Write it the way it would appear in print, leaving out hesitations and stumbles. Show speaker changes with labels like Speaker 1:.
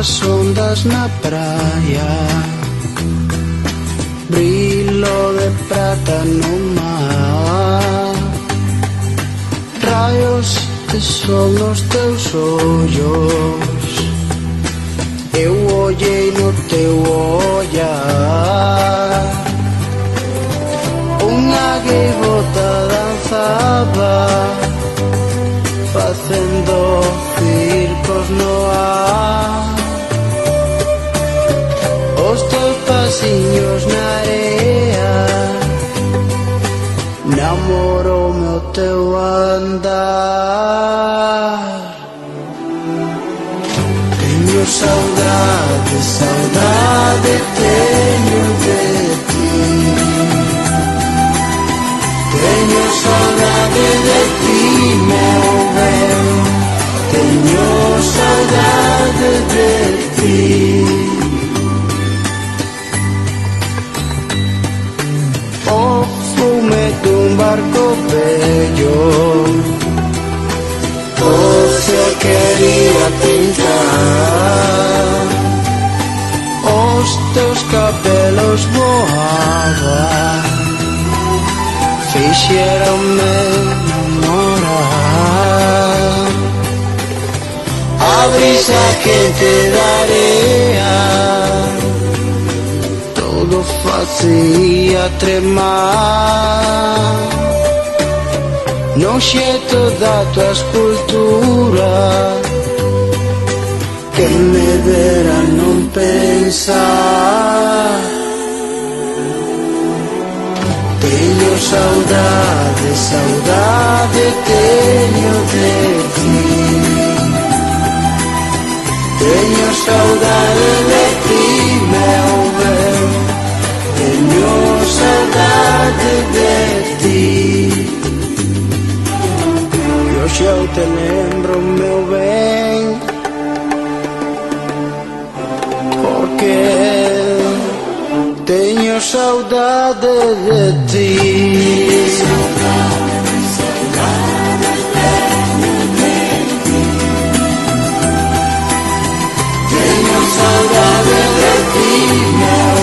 Speaker 1: as ondas na praia, brillo de prata no mar, raios de sol nos teus ollos. Eu ollei no teu ollar, unha gaivota danzaba, facendo circos no ar. Os teus pasiños na area, namoroume o teu andar. Teño saudade, saudade teño de ti. Teño saudade de ti, meu ben. Teño saudade de ti. O fume dun barco bello, o ceo quería pintar, os teus cabelos voaban, fixeronme namorar. A brisa quente da area todo facía tremar, no xeito da tua escultura, que me dera non pensar. Teño saudade, saudade teño de ti. Teño saudade de ti, meu ben. Teño saudade de ti. E hoxe eu te lembro, meu ben, porque teño saudade de ti. Teño saudade de ti, meu